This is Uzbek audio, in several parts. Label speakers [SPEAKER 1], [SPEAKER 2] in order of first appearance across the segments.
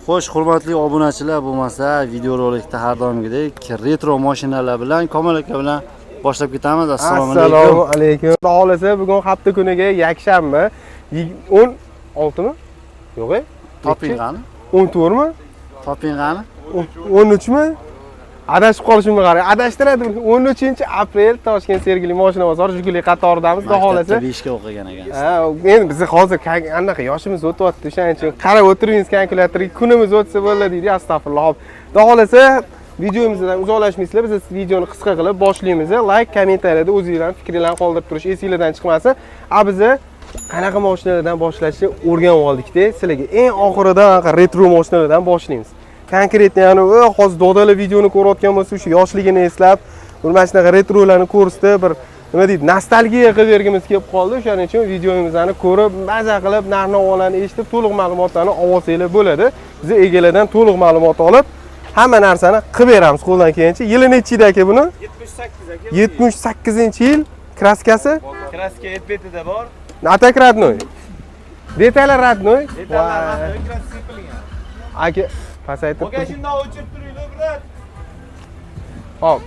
[SPEAKER 1] Xo'sh, hurmatli obunachilar, bo'lmasa videorolikda har doimgidek retro mashinalar bilan Komil aka bilan boshlab ketamiz. Assalomu alaykum.
[SPEAKER 2] Assalomu alaykum. Xohlasa bugun hafta kuniga yakshanba 16 mi? Yo'q-e.
[SPEAKER 1] Toping qani?
[SPEAKER 2] 14 mi?
[SPEAKER 1] Toping qani?
[SPEAKER 2] 13 mi? Adashib qolishimni qarang. Adashtiradi. 13-aprel Toshkent Sergeli mashina bozori Jiguli qatoridamiz. Xudo xohlasa
[SPEAKER 1] 5 ga o'qigan ekan.
[SPEAKER 2] Ha, endi biz hozir anaqa yoshimiz o'tyapti. O'shaning uchun qarab o'tiribmiz kalkulyatorga. Kunimiz o'tsa bo'ladi deydi. Astag'firulloh. Xudo xohlasa videomizdan uzoqlashmaysizlar. Biz videoni qisqa qilib boshlaymiz. Like, kommentariyada o'zingizlarning fikringizni qoldirib turish esingizdan chiqmasin. Biz qanaqa mashinalardan boshlashni o'rganib oldik-da. Sizlarga eng oxirida retro mashinalardan boshlaymiz. Konkretni yani hozir dodalar videoni ko'rayotgan bo'lsa, o'sha yoshligini eslab, mana shunaqa retrolarni ko'rsatib, bir nima deydi, nostalgiya qilib bergimiz kelib qoldi. O'shaning uchun videomizni ko'rib, maza qilib, narx-navolarni eshitib, to'liq ma'lumotlarni olsanglar bo'ladi. Biz egalardan to'liq ma'lumot olib, hamma narsani qilib beramiz qo'ldan kelgancha. Yili nechi edi aka buni?
[SPEAKER 3] 78 aka.
[SPEAKER 2] 78-yil. Kraskasi?
[SPEAKER 3] Kraska etbetida bor.
[SPEAKER 2] Atak radnoy. Detallar radnoy.
[SPEAKER 3] Detallar radnoy, kraska sepilgan.
[SPEAKER 2] Aka pasaytirib.
[SPEAKER 3] Bagajindan o'chirib turinglar, brat.
[SPEAKER 2] Hop,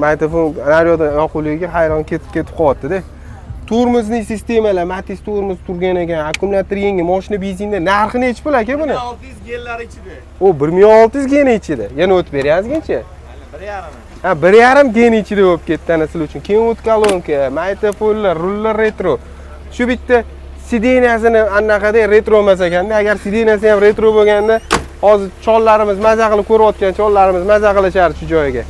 [SPEAKER 2] mikrofon naryoda yoquvligiga hayron ketib qolyapti-da. Tormozning sistemalar, Matiz tormoz turgan ekan, akkumulyator yangi, mashina benzinda narxi nechi pul aka buni?
[SPEAKER 3] 1600 genlar ichida.
[SPEAKER 2] O 1600 gen ichida. Yana o'tib beryapsizgancha?
[SPEAKER 3] 1.5.
[SPEAKER 2] Ha, 1.5 gen ichida bo'lib ketdi ana sizlar uchun. Keyin o't kolonka, mikrofon, rullar retro. Shu bitta sideniyasini anaqada retro emas ekanda. Agar sideniyasi ham retro bo'lganda, hozir chollarimiz maza qilib ko'rayotgan chollarimiz maza qilishardi shu joyiga.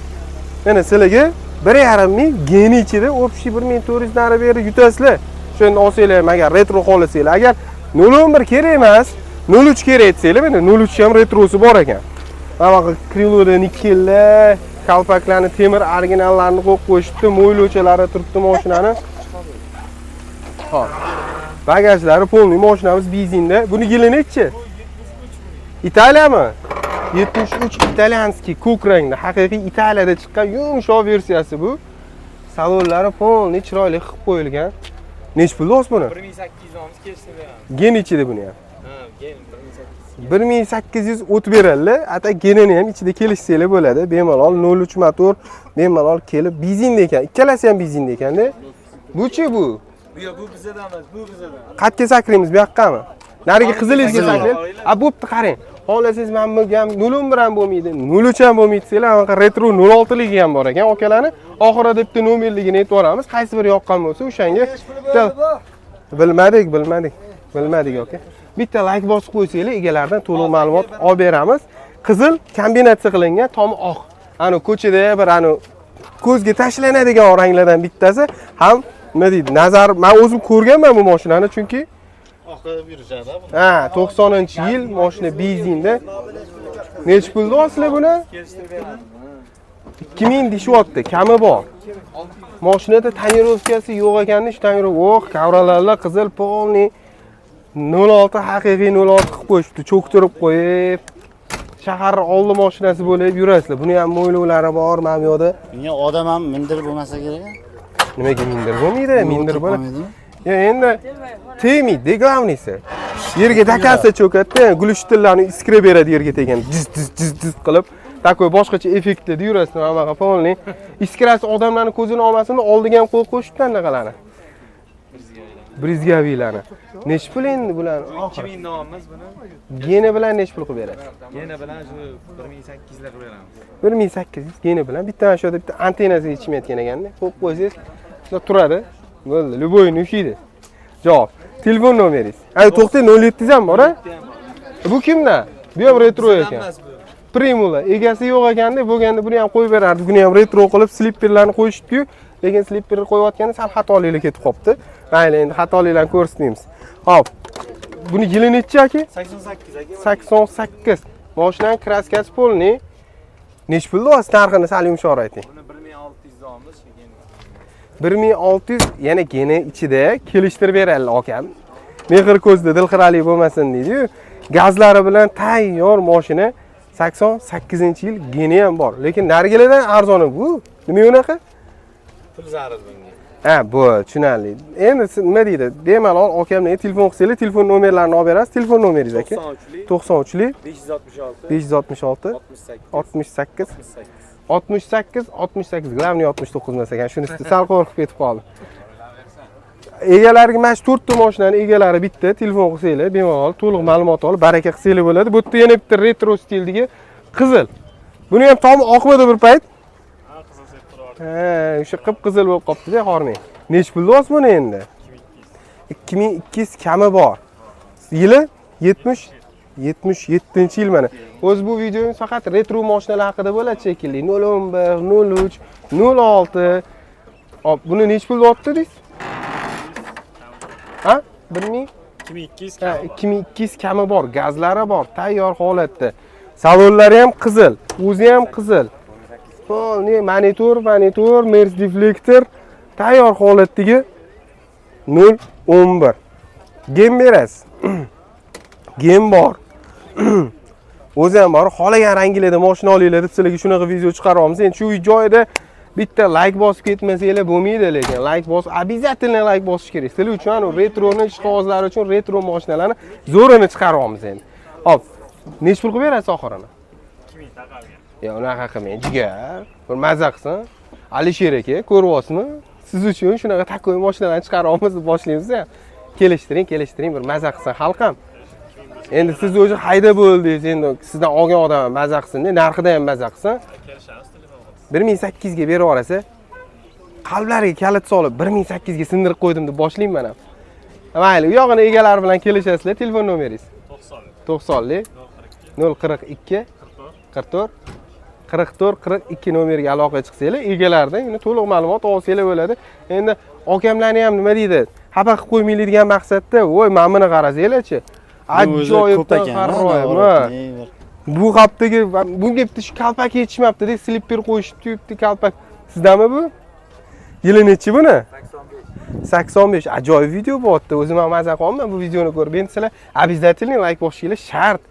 [SPEAKER 2] Mana sizlarga 1.5 ming gen ichida общий 1400 nari beri yutasizlar. Shuni olsanglar, agar retro xohlasanglar. Agar 011 kerak emas, 03 kerak etsanglar, mana 03 ham retrosi bor ekan. Mana bu kriloda nikellar, kalpaklarni temir originallarini qo'yib qo'yishibdi, mo'ylovchalari turibdi mashinani. Hop. Bagajlari polniy, mashinamiz benzinda. Buni yili nechi? Italiyami? 73 italyanskiy ko'k rangda, haqiqiy Italiyada chiqqan yumshoq versiyasi bu. Salonlari polniy chiroyli qilib qo'yilgan. Nech pul o'z buni?
[SPEAKER 3] 1800 olmiz kelishdi beramiz.
[SPEAKER 2] Gen ichida buni ham.
[SPEAKER 3] Ha, gen 1800.
[SPEAKER 2] 1800 o'tib beradilar. Ata genini ham ichida kelishsanglar bo'ladi. Bemalol 03 motor, bemalol kelib benzinda ekan. Ikkalasi ham benzinda ekanda. Bu-chi bu?
[SPEAKER 3] Bu bizadan emas, bu bizadan.
[SPEAKER 2] Qatga sakraymiz bu yoqqami? Nariga qizilizga saklaylik. Bo'pti, qarang. Xohlasangiz men bu ham 011 ham bo'lmaydi, 03 ham bo'lmaydi desanglar, anaqa retro 06 ligi ham bor ekan. Okalarni oxirida bitta nomerligini aytib beramiz. Qaysi biri yoqqan bo'lsa, o'shanga bilmadik aka. Bitta like bosib qo'ysanglar, egalardan to'liq ma'lumot olib beramiz. Qizil kombinatsiya qilingan, tomi oq. Ana ko'chada bir ko'zga tashlanadigan ranglardan bittasi ham nima deydi? Nazar, men o'zim ko'rganman bu mashinani, chunki
[SPEAKER 3] Oqib yurishadi bu.
[SPEAKER 2] ha, 90-yil mashina benzinda. Nech pulda olsizlar buni?
[SPEAKER 3] Kelishtirib beramiz.
[SPEAKER 2] 2000 deyapti, kami bor. Mashinada tonirovkasi yo'q ekanini, shu tonirovka, kavralarlar qizil polniy 06 haqiqiy 06 qilib qo'yishibdi, cho'ktirib qo'yib. Shahar oldi mashinasi bo'lib yurasizlar. Buni ham mo'ylovlari bor, mana bu yerda.
[SPEAKER 1] Bunga odam ham mindirib bo'lmasa kerak.
[SPEAKER 2] Nimaga mindir bo'lmaydi? Mindir bo'ladi. Ya endi tegmaydi, glavnisi. Yerga takansa cho'katdi, glushtillarni iskira beradi yerga tegan. Jiz qilib, takoy boshqacha effektda yurasiz, mana polniy. Iskirasi odamlarning ko'zini olmasin, oldiga ham qo'yib qo'yishibdi anaqalarni. Brizgavilarni. Nech pul endi bular?
[SPEAKER 3] 2000 nomimiz buni.
[SPEAKER 2] Geni bilan nech pul qilib berasiz?
[SPEAKER 3] Geni bilan shu 1800 lar qilib beramiz.
[SPEAKER 2] 1800 geni bilan bitta mana shu yerda bitta antennasiga yetishmayotgan ekanda. Qo'yib qo'ysangiz, shunda turadi. Bo'ldi, любойni ushiydi. Javob. Telefon nomeringiz. Ay, to'xtang, 07 ham bor-a? Bu kimdan? Bu ham retro ekan. Primula egasi yo'q ekanda, bo'lganda buni ham qo'yib berardi. Buni ham retro qilib slipperlarni qo'yishibdi-yu, lekin slipperni qo'yayotganda sal xatoliklar ketib qopti. Mayli, endi xatoliklarni ko'rsatamiz. Hop. Buni yili nechi aka?
[SPEAKER 3] 88 aka.
[SPEAKER 2] 88. Mashinaning kraskasi polniy. Nech pulda olasiz, narxini sal yumshoq ayting.
[SPEAKER 3] Buni 1600 olmiz, geni.
[SPEAKER 2] 1600 yana geni ichida kelishtirib beradilar akam. Mehr ko'zda dilxiralik bo'lmasin deydi-yu. Gazlari bilan tayyor mashina 88-yil geni ham bor. Lekin narigilardan arzoni bu. Nima unaqa?
[SPEAKER 3] Pul zarur bunga.
[SPEAKER 2] Ha, bu tushunarli. Endi nima deydi? Bemalol akamga telefon qilsanglar, telefon nomerlarini olib berasiz. Telefon nomeringiz aka? 93 566 68 68. Glavniy 69 emas ekan. Shunisi sal qo'rqib ketib qoldim. Egalariga mana shu 4 ta mashinani egalari bitta telefon qilsanglar, bemalol to'liq ma'lumot olib, baraka qilsanglar bo'ladi. Bu yerda yana bitta retro stildagi qizil. Buni ham tomi oqmadi bir payt. Ha, o'sha qip-qizil bo'lib qopti-da, qormang. Nech pul deyapsiz buni endi? 2200 kami bor. Yili 77-yil mana. O'z bu videomiz faqat retro mashinalar haqida bo'ladi shekilli. 011, 03, 06. Hop, buni nech pul deyapti deysiz? Ha?
[SPEAKER 3] 2200
[SPEAKER 2] Ha, 2200 kami bor, gazlari bor, tayyor holatda. Salonlari ham qizil, o'zi ham qizil. Ne monitor, Merz deflektor tayyor holatdagi 011. Gem berasiz. Gem bor. O'zi ham bor, xolagan ranglarda mashina olinglar deb sizlarga shunaqa video chiqaryapmiz. Endi shu joyda bitta like bosib ketmasanglar bo'lmaydi, lekin like обязательно like bosish kerak. Sizlar uchun retroni ish qog'ozlari uchun retro mashinalarni zo'rini chiqaryapmiz endi. Hop, nech pul qilib berasiz oxirini?
[SPEAKER 3] 2000 taqalgan.
[SPEAKER 2] Ya unaqa qilmang, jigar. Bir mazza qilsin. Alisher aka, ko'ryapsizmi? Siz uchun shunaqa takoy mashinalarni chiqaryapmiz deb boshlaymiz-a. Kelishtiring, bir mazza qilsin xalqam. Endi siz o'zi hayda bo'ldingiz, endi sizdan olgan odam mazza qilsin, narxida ham mazza qilsin.
[SPEAKER 3] Kelishamiz telefon.
[SPEAKER 2] 1800 ga berib yuborasa, qalblariga kalit solib 1800 ga sindirib qo'ydim deb boshlayman ham. Mayli, u yog'ini egalar bilan kelishasizlar. Telefon nomeringiz 90 042 44 42 nomeriga aloqa chiqsanglar, egalardan yana to'liq ma'lumot olsanglar bo'ladi. Endi okamlarni ham nima deydi? Xafa qilib qo'ymaylik degan maqsadda, voy, mana buni qarasanglarchi. Ajoyibdan qarayapman. Bu haftaga bunga bitta shu kalpak yetishmabdi-da, slipper qo'yishibdi, kalpak. Sizdanmi bu? Yili nechi buni? 85. Ajoyib video bo'pti. O'zim ham mazza qilaman bu videoni ko'rib. Endi sizlar обязательно like bosishinglar shart.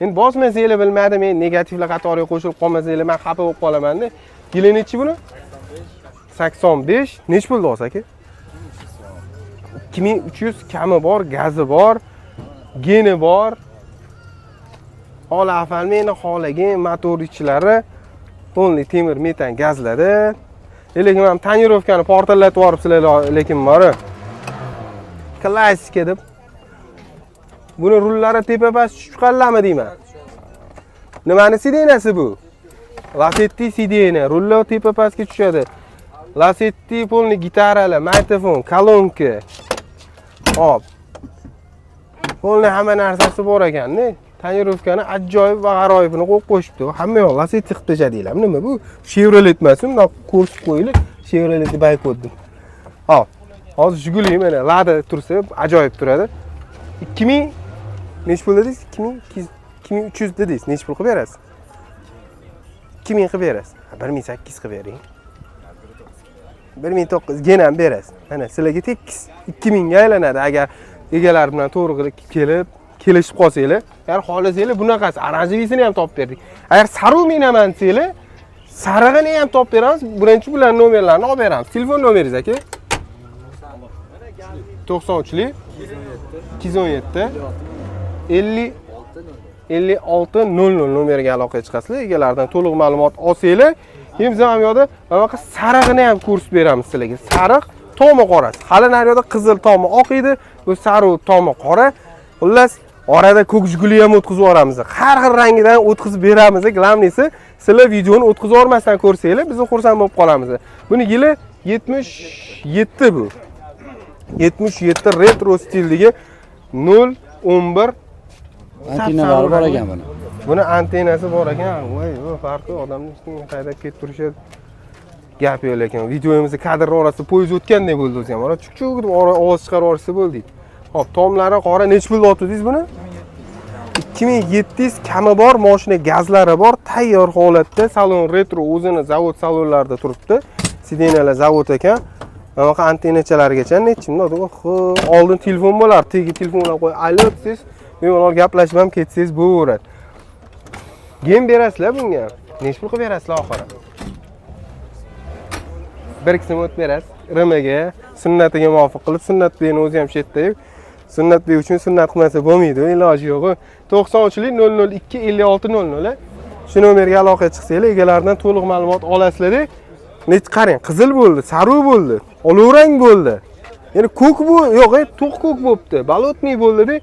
[SPEAKER 2] Endi bosmasanglar bilmadim, men negativlar qatoriga qo'shilib qolmasanglar men xafa bo'lib qolaman-da. Yili nechi buni? 85. Nech pul deysiz aka? 2300 kami bor, gazi bor, geni bor. Hola afal meni xolagan motor ichlari polniy temir metan gazlari. Lekin men tonirovkani portallatib yuboribsizlar, lekin mana klassika deb. Buni rullari tepa-past chiqqanlarmi deyman? Nimani sidenasi bu? Lasetti sidena, rullar tepa-pastga tushadi. Lasetti polniy gitaralar, mikrofon, kolonka. Hop. Polniy hamma narsasi bor ekan-da. Tonirovkani ajoyib va g'aroyibini qo'yib qo'yishibdi. Hamma yoq Lasetti qilib tashadinglar. Nima bu? Chevrolet emasmi? Buni ko'rsatib qo'yinglar. Chevrolet deb aytdim. Hop. Hozir Jiguli mana Lada tursa ajoyib turadi. 2000 nech pul dedingiz? 2300 dedingiz. Nech pul qilib berasiz? 2000 qilib berasiz. 1800 qilib bering. 1900 gena ham berasiz. Mana sizlarga tekis 2000 ga aylanadi agar egalar bilan to'g'ri kelishib qolsanglar. Agar xohlasanglar bunaqasi aranjivisini ham topib berdik. Agar sarulmayman desanglar, sarig'ini ham topib beramiz. Birinchi bilan nomerlarni olib beramiz. Telefon nomeringiz aka? 93 217 56 00 nomeriga aloqa chiqasizlar. Egalardan to'liq ma'lumot olsanglar, ham ham yo'da bunaqa sarig'ini ham ko'rsatib beramiz sizlarga. Sariq tomi qorasi. Hali naryoqda qizil tomi oq edi, bu sariq tomi qora. Xullas, orada ko'k jiguli ham o'tkazib yuboramiz. Har xil rangidan o'tkazib beramiz. Glavnisi, sizlar videoni o'tkazib yubormasdan ko'rsanglar, biz xursand bo'lib qolamiz. Buni yili 77 bu. 77 retro stildagi 011
[SPEAKER 1] antennalari bor ekan buni.
[SPEAKER 2] Buni antennasi bor ekan. Voy, farqi odamning ustiga haydab ketib turishadi. Gap yo'q lekin videomizda kadr orasida poyez o'tgandek bo'ldi o'zi ham. Chuk-chuk deb ovoz chiqarib yuborsa bo'ldi. Hop, tomlari qora nech pul otdingiz buni? 2700 kami bor, mashina gazlari bor, tayyor holatda, salon retro o'zini zavod salonlarida turibdi. Sidenalar zavod ekan. Mana antennachalarigacha nechimda, oldin telefon bo'lar, tegi telefonlar qo'y, alo desiz, bemalol gaplashib ham ketsangiz bo'laveradi. Gem berasizlar bunga. Nech pul qilib berasizlar oxiri? 1 so'm o'tib berasiz. RMga, sunnatiga muvofiq qilib, Sunnatbekning o'zi ham shetda-yu. Sunnatbek uchun sunnat qilmasa bo'lmaydi, iloji yo'q. 93lik 002 5600. Shu nomerga aloqa chiqsanglar, egalaridan to'liq ma'lumot olasizlar. Net qarang, qizil bo'ldi, sariq bo'ldi, olovrang bo'ldi. Endi ko'k bu, yo'q, to'q ko'k bo'libdi. Bolotniy bo'ldi-da.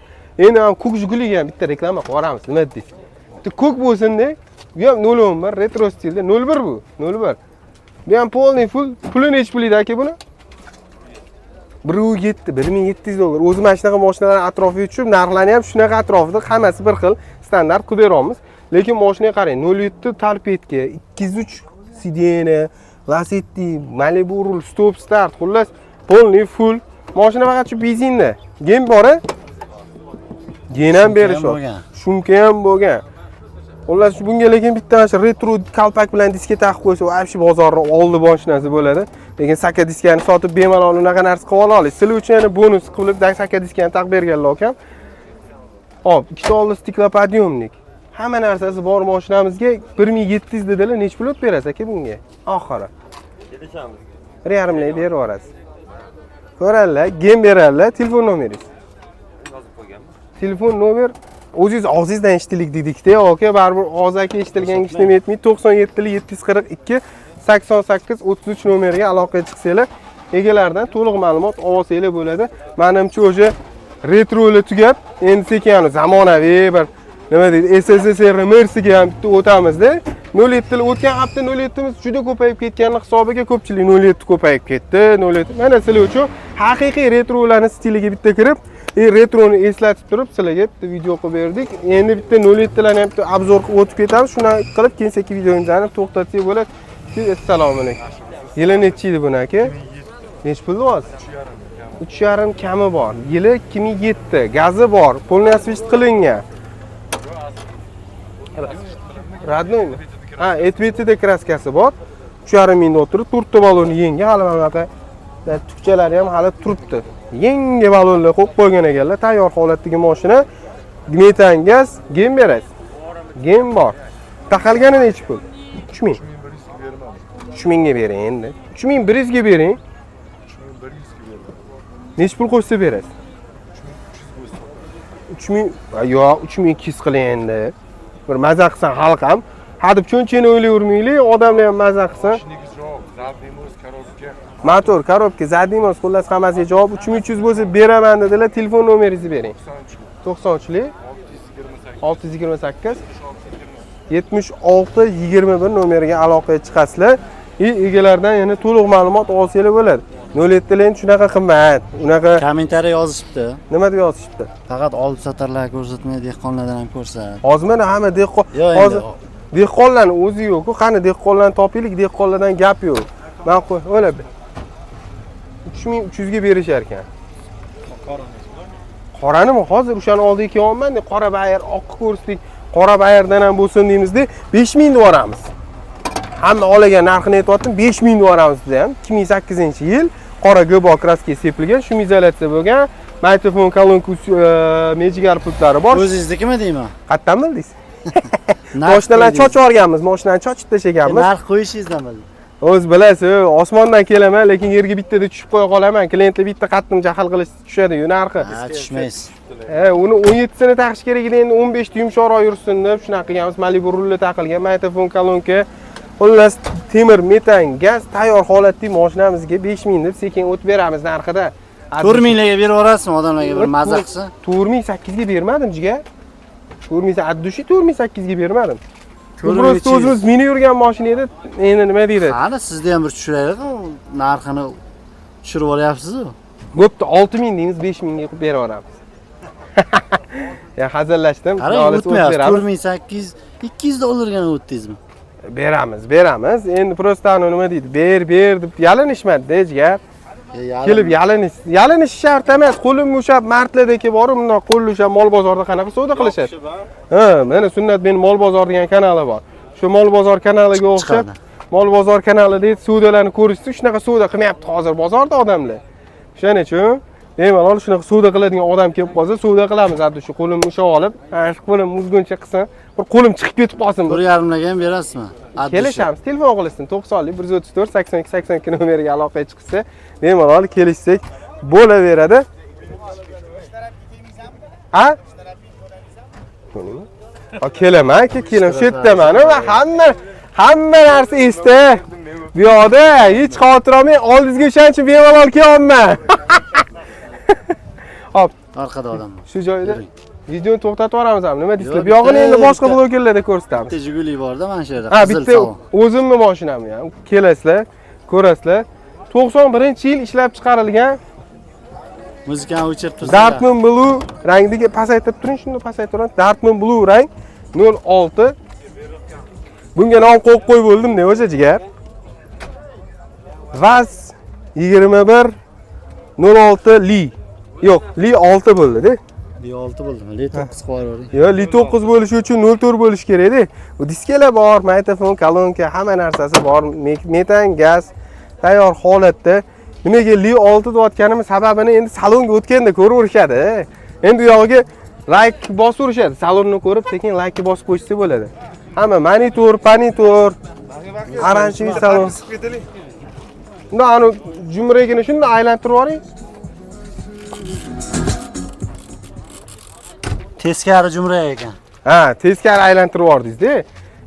[SPEAKER 2] Endi ham ko'k Jiguliga ham bitta reklama qilib yuboramiz, nima deysiz? Bitta ko'k bo'lsin-da. Bu ham 011 retro stilda 01 bu, 01. Bu ham polniy full, puli nech pulida aka buni? 1700, $1700. O'zi mana shunaqa mashinalar atrofiga tushib, narxlari ham shunaqa atrofida, hammasi bir xil, standart qilib beramiz. Lekin mashinaga qarang, 07 Torpedga, 203 Sidena, Lacetti, Malibu rul, stop start, xullas polniy full. Mashina faqat shu benzinda. Gen bor-a? Gen ham berishyapti. Shumka ham bo'lgan. Xullas bunga lekin bitta mana shu retro kalpak bilan diska taqib qo'ysa, vobshe bozorning oldi mashinasi bo'ladi. Lekin saka diskani sotib bemalol unaqa narsa qilib ola olasiz. Sizlar uchun yana bonus qilib saka diskani taqib berganlar ekan. Hop, ikkita oldi stiklopodiumnik. Hamma narsasi bor mashinamizga 1700 dedilar, nech pul o'tib berasiz aka bunga? Oxiri.
[SPEAKER 3] Kelishamiz.
[SPEAKER 2] 1,5 berib yuborasiz. Ko'radilar, gem beradilar, telefon nomeringiz.
[SPEAKER 3] Yozib qo'yganman.
[SPEAKER 2] Telefon nomer o'zingiz og'zingizdan eshitdik dedik-da, aka, baribir og'iz aka eshitilgan ishni aytmaydi. 97 742 88 33 nomeriga aloqaga chiqsanglar, egalaridan to'liq ma'lumot olsanglar bo'ladi. Menimcha o'sha retrolar tugab, endi sekin zamonaviy bir nima deydi, SSSR Mersiga ham bitta o'tamiz-da. 07 o'tgan hafta 07miz juda ko'payib ketgani hisobiga ko'pchilik 07 ko'payib ketdi. 07 mana sizlar uchun haqiqiy retrolarning stiliga bitta kirib, retroni eslatib turib sizlarga bitta video qilib berdik. Endi bitta 07larni ham bitta obzor qilib o'tib ketamiz. Shuni qilib keyin sekin videomizni to'xtatsak bo'ladi. Assalomu alaykum. Yili necha edi buni aka? Nech pul deyapsiz? 3,5 kami bor. Yili 2007, gazi bor, polniy asvechit qilingan. Radnoymi? Ha, etvetida kraskasi bor. 3,5 mingda o'tirib, to'rtta balonni yengi, hali mana bunaqa tukchalari ham hali turibdi. Yangi balonlar qo'yib qo'ygan ekanlar, tayyor holatdagi mashina. Metan gaz, gem berasiz. Gem bor. Taqalgani necha pul? 3000. 3000 ga bering endi. 3100 ga bering.
[SPEAKER 4] 3100 ga bering.
[SPEAKER 2] Nech pul qo'shsa berasiz? 3000, yo'q, 3200 qiling endi. Bir maza qilsan xalq ham. Hadeb cho'nchini o'ylayvermaylik, odamlar ham maza qilsin.
[SPEAKER 4] Ishingiz javob, zadnimiz, korobka.
[SPEAKER 2] Motor, korobka, zadnimiz, xullas hammasiga javob. 3300 bo'lsa beraman dedilar. Telefon nomeringizni bering. 93lik 628 76 21 nomeriga aloqaga chiqasizlar. Egalaridan yana to'liq ma'lumot olsanglar bo'ladi. 07lar endi shunaqa qimmat. Unaqa
[SPEAKER 1] Kommentariy yozishibdi.
[SPEAKER 2] nima deb yozishibdi?
[SPEAKER 1] Faqat olib sotarlar ko'rsatmay, dehqonlardan ham ko'rsat.
[SPEAKER 2] Hozir mana hamma dehqon, hozir dehqonlarning o'zi yo'q-ku. Qani dehqonlarni topaylik, dehqonlardan gap yo'q. Men qo'y, o'ylab 3300 ga berishar ekan. Qoranimi hozir o'shani oldiga kelyapman deb qora bayir oqni ko'rsatdik. Qora bayirdan ham bo'lsin deymizda 5000 deb yuboramiz. Hamma olagan narxini aytayotdim, 5000 deb yuboramiz bizda ham. 2008-yil qora GBO kraska sepilgan, shum izolyatsiya bo'lgan. Mikrofon, kolonka, mejigar pultlari bor.
[SPEAKER 1] O'zingiznikimi deyman?
[SPEAKER 2] Qayerdan bildingiz? Mashinalarni chochib olganmiz, mashinani chochib tashaganmiz.
[SPEAKER 1] Narx qo'yishingizdan bildim.
[SPEAKER 2] O'z bilasiz, osmondan kelaman, lekin yerga bittada tushib qo'ya qolaman. Klientlar bitta qattim jahl qilish tushadi-yu narxi.
[SPEAKER 1] Ha, tushmaysiz.
[SPEAKER 2] Uni 17sini taqish kerak edi, endi 15ta yumshoqroq yursin deb shunaqa qilganmiz. Malibu rulli taqilgan, mikrofon, kolonka. Xullas, temir, metan, gaz tayyor holatda mashinamizga 5000 deb sekin o'tib beramiz narxida.
[SPEAKER 1] 4000 larga berib yuborasizmi odamlarga bir maza qilsa?
[SPEAKER 2] 4008 ga bermadim jiga. 4008 4008 ga bermadim.
[SPEAKER 1] 4200.
[SPEAKER 2] Prosta o'zimiz mini yurgan mashina edi. Endi nima deydi?
[SPEAKER 1] Qani sizda ham bir tushiraylik, narxini tushirib olyapsiz-ku.
[SPEAKER 2] Bo'pti, 6000 deymiz, 5000 ga berib yuboramiz. Ya hazillashdim.
[SPEAKER 1] Qarang, o'tmayapti. 4800 $200 gana o'tdingizmi?
[SPEAKER 2] Beramiz. Endi prosta nima deydi? Ber deb yalinishmadi, jigar. Kelib yalinish shart emas. Qo'lim mushab martlardagi borib, bundoq qo'l ushab mol bozorda qanaqa savdo qilishadi? Ha, mana Sunnatbek mol bozor degan kanali bor. Shu mol bozor kanaliga o'xshab, mol bozor kanalida savdolarni ko'rishsiz, shunaqa savdo qilmayapti hozir bozorda odamlar. Shuning uchun bemalol shunaqa savdo qiladigan odam kelib qolsa, savdo qilamiz. Hadda shu qo'limni ushlab olib, shu qo'lim muzguncha qilsin, bir qo'lim chiqib ketib qolsin.
[SPEAKER 1] 1,5 ham berasizmi?
[SPEAKER 2] Kelishamiz. Telefon qilsin 90 134 82 82 nomeriga aloqaga chiqsa, bemalol kelishsak bo'laveradi. Ha? Ha, kelaman, keling, shu yerdaman va hamma narsa esda. Bu yoqda hech xavotir olmang, oldingizga o'shaning uchun bemalol kelyapman. Hop,
[SPEAKER 1] Orqada odam bor.
[SPEAKER 2] shu joyda videoni to'xtatib yuboramiz ham. Nima deysizlar? Bu yog'ini endi boshqa blogerlarda ko'rsatamiz.
[SPEAKER 1] Bitta Jiguli borda mana shu yerda.
[SPEAKER 2] Ha,
[SPEAKER 1] qizil
[SPEAKER 2] bitta
[SPEAKER 1] salon.
[SPEAKER 2] o'zimni mashinam ham. Kelasizlar, ko'rasizlar. 91-yil ishlab chiqarilgan
[SPEAKER 1] Muzikani o'chirib tursa.
[SPEAKER 2] Dartmouth Blue rangdagi pasaytirib turing, shunda pasaytiraman. Dartmouth Blue rang 06. Bunga nom qo'yib bo'ldim-da o'sha jigar. Vaz 21 06 li. Yo'q, li 6 bo'ldi-da.
[SPEAKER 1] Li 6 bo'ldimi? Li 9 qo'yavering.
[SPEAKER 2] Yo'q, li 9 bo'lishi uchun 04 bo'lish kerak-da. Bu diskalar bor, mikrofon, kolonka, hamma narsasi bor. Metan, gaz tayyor holatda. Nimaga li 6 deyotganimiz sababini endi salonga o'tganda ko'raverishadi. Endi u yog'iga like bosaverishadi. Salonni ko'rib, sekin like bosib qo'ysa bo'ladi. Hamma monitor, aranchiy salon. Unda anu jumregini shunda aylantirib yuboring.
[SPEAKER 1] Teskari jumrak ekan.
[SPEAKER 2] Ha, teskari aylantirib yubordingiz-da.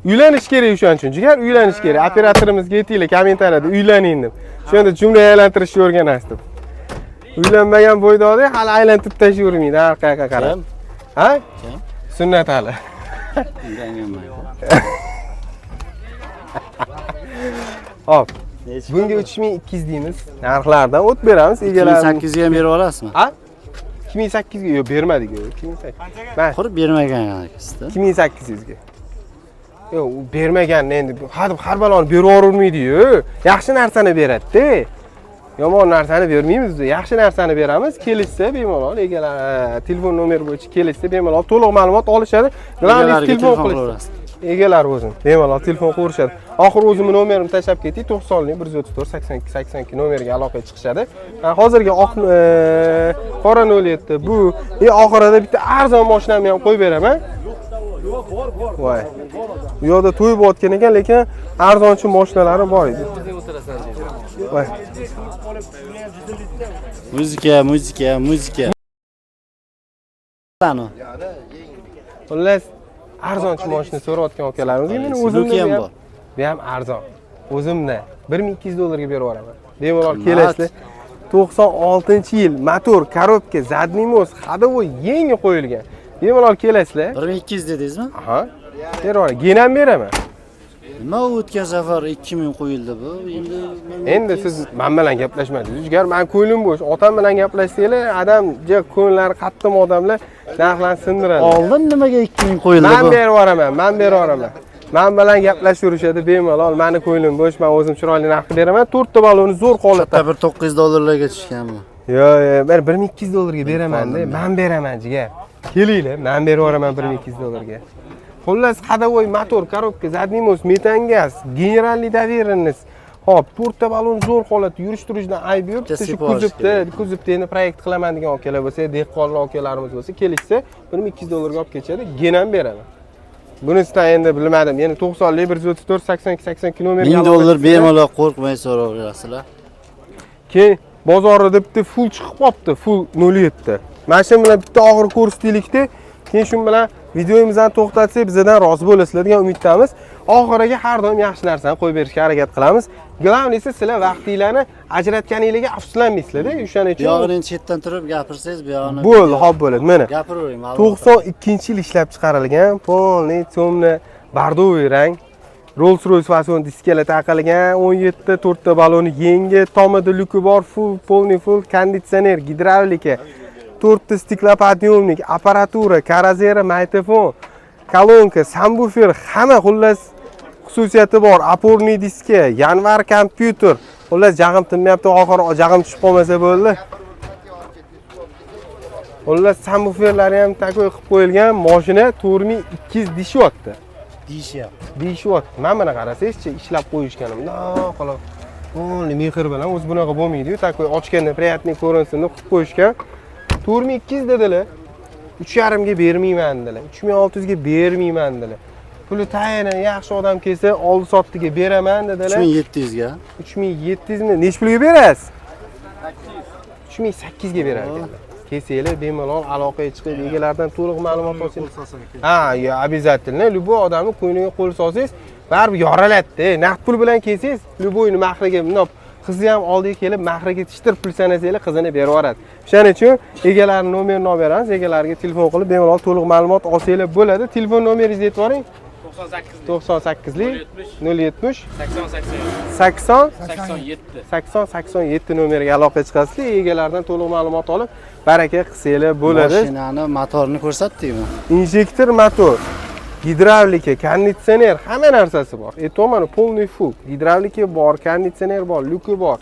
[SPEAKER 2] Uylanish kerak o'shaning uchun. Jigar uylanish kerak. Operatorimizga aytinglar kommentariyada uylaning deb. Shunda jumla aylantirishni o'rganasiz deb. Uylanmagan bo'ydoqda hali aylantirib tashlayvermaydi orqaga qarab. Ha?
[SPEAKER 1] Kim?
[SPEAKER 2] Sunnat hali. Hop. Bunga 3200 deymiz. Narxlardan o't beramiz egalarimiz.
[SPEAKER 1] 2800 ga ham berib olasizmi?
[SPEAKER 2] Ha? 2800 ga yo'q, bermadik. 2800. Mana
[SPEAKER 1] Qurib bermagan ekanda.
[SPEAKER 2] 2800 ga. Yo'q, u bermagan endi har baloni beravermaydi-yu. Yaxshi narsani beradi-da. Yomon narsani bermaymiz biz. Yaxshi narsani beramiz. Kelishsa bemalol egalar telefon nomeri bo'yicha kelishsa bemalol to'liq ma'lumot olishadi. Global telefon qilasiz. Egalar o'zim bemalol telefon qilishadi. Oxir o'zimning nomerimni tashlab ketdik. 90 134 82 82 nomeriga aloqaga chiqishadi. Hozirgi oq qora 07 bu oxirida bitta arzon mashinamni ham qo'yib beraman. Voy. Bu yerda to'yib o'tgan ekan, lekin arzonchi mashinalari bor edi. Voy.
[SPEAKER 1] Muzika. Qani?
[SPEAKER 2] Xullas, arzonchi mashina so'rayotgan akalarimiz meni o'zimda ham bor. Bu ham arzon. O'zimda 1200 dollarga berib yuboraman. Bemalol kelasizlar. 96-yil motor, korobka, zadniy mo'z, hadovoy yangi qo'yilgan. Bemalol kelasizlar.
[SPEAKER 1] 1200 dedingizmi?
[SPEAKER 2] Aha. Berib genam beraman.
[SPEAKER 1] Nima o'tgan safar 2000 qo'yildi bu?
[SPEAKER 2] Endi siz men bilan gaplashmadingiz. Jigar, men ko'nglim bo'sh. Otam bilan gaplashsanglar, adam juda ko'nglari qattiq odamlar narxlarni sindiradi.
[SPEAKER 1] Oldin nimaga 2000 qo'yildi bu?
[SPEAKER 2] Men berib yuboraman. Men bilan gaplashaverishadi bemalol. Meni ko'nglim bo'sh, men o'zim chiroyli narx beraman. 4 ta balonni zo'r holatda.
[SPEAKER 1] Bir 900 dollarlarga tushganmi?
[SPEAKER 2] Yo'q, men 1200 dollarga beraman-da. Men beraman jigar. Kelinglar, men berib yuboraman 1200 dollarga. Xullas, hadovoy motor, korobka, zadniy mo'z, metan gaz, generalniy doверенность. Hop, 4 ta balon zo'r holatda yurish-turishdan ayb yo'q. Shu kuzovda endi proyekt qilaman degan akalar bo'lsa, dehqonlar akalarimiz bo'lsa, kelishsa 1200 dollarga olib ketishadi, genam beraman. Bunisidan endi bilmadim. Ya'ni 90 134 82 82 nomerga
[SPEAKER 1] 1000 dollar bemalol qo'rqmay so'raverasizlar.
[SPEAKER 2] Keyin bozorda bitta full chiqib qopti, full 07. Mana shu bilan bitta og'ir ko'rsataylikda, keyin shu bilan videomizni to'xtatsak, bizdan rozi bo'lasizlar degan umiddamiz. Oxiriga har doim yaxshi narsani qo'yib berishga harakat qilamiz. Glavoysi sizlar vaqtinglarni ajratganingizga afsuslanmaysizlar-da, o'shaning uchun.
[SPEAKER 1] Yog'ini chetdan turib gapirsangiz, bu yog'ini.
[SPEAKER 2] Bo'ldi, xo'p bo'ladi. Mana.
[SPEAKER 1] Gapiravering, ma'lum.
[SPEAKER 2] 92-yil ishlab chiqarilgan, polniy temni bordoviy rang. Rolls-Royce fason diskalar taqilgan, 17 4 ta baloni yangi, tomida lyuki bor, full konditsioner, gidravlika, 4 ta stiklopodъемник, apparatura, karazera, mikrofon, kolonka, subwoofer, hamma xullas xususiyati bor. Oporniy diska, yanvar kompyuter. Xullas jag'im tinmayapti, oxiri jag'im tushib qolmasa bo'ldi. Xullas subwooferlari ham takoy qilib qo'yilgan. Mashina 4200 deyishyapti.
[SPEAKER 1] Deyishyapti.
[SPEAKER 2] Deyishyapti. Men buni qarasangizchi, ishlab qo'yishganim. Xolos. Only mehr bilan o'zi bunaqa bo'lmaydi-yu, takoy ochganda приятный ko'rinsin deb qilib qo'yishgan. 4200 dedilar. 3,5 ga bermayman dedilar. 3600 ga bermayman dedilar. Puli tayini yaxshi odam kelsa, oldi sotdiga beraman dedilar.
[SPEAKER 1] 3700 ga.
[SPEAKER 2] 3700 mi? Nech pulga berasiz? 3800 ga berar ekanlar. Kelsanglar bemalol aloqaga chiqib, egalaridan to'liq ma'lumot olsangiz. Ha, yo, обязательно. Любой odamni qo'yniga qo'l solsangiz, baribir yoriladi. Naqd pul bilan kelsangiz, любойni mahriga bundoq qizni ham oldiga kelib, mahriga tishtirib pul sanasanglar, qizini berib yuboradi. Shuning uchun egalarning nomerini olib beramiz, egalariga telefon qilib bemalol to'liq ma'lumot olsanglar bo'ladi. Telefon nomeringizni aytib yuboring. 98lik 070 80 87 nomeriga aloqa chiqasizlar. Egalaridan to'liq ma'lumot olib, baraka qilsanglar bo'ladi.
[SPEAKER 1] Mashinani motorini ko'rsatdingmi?
[SPEAKER 2] Injektor motor, gidravlika, konditsioner, hamma narsasi bor. Mana полный full. Gidravlika bor, konditsioner bor, lyuki bor.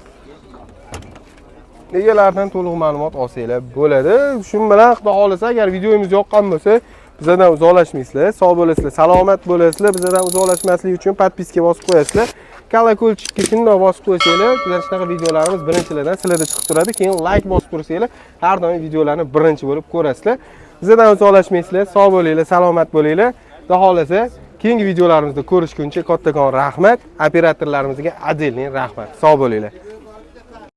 [SPEAKER 2] Egalaridan to'liq ma'lumot olsanglar bo'ladi. Shu bilan xudo xolasa, agar videomiz yoqqan bo'lsa, bizdan uzoqlashmaysizlar, sog' bo'lasizlar, salomat bo'lasizlar. Bizdan uzoqlashmaslik uchun podpiska bosib qo'yasizlar. Kolokolchikka shunday bosib qo'ysanglar, bizlar shunaqa videolarimiz birinchilardan sizlarda chiqib turadi. Keyin like bosib tursanglar, har doim videolarni birinchi bo'lib ko'rasizlar. Bizdan uzoqlashmaysizlar, sog' bo'linglar, salomat bo'linglar. Xudo xolasa, keyingi videolarimizda ko'rishguncha kattakon rahmat, operatorlarimizga отдельный rahmat. Sog' bo'linglar.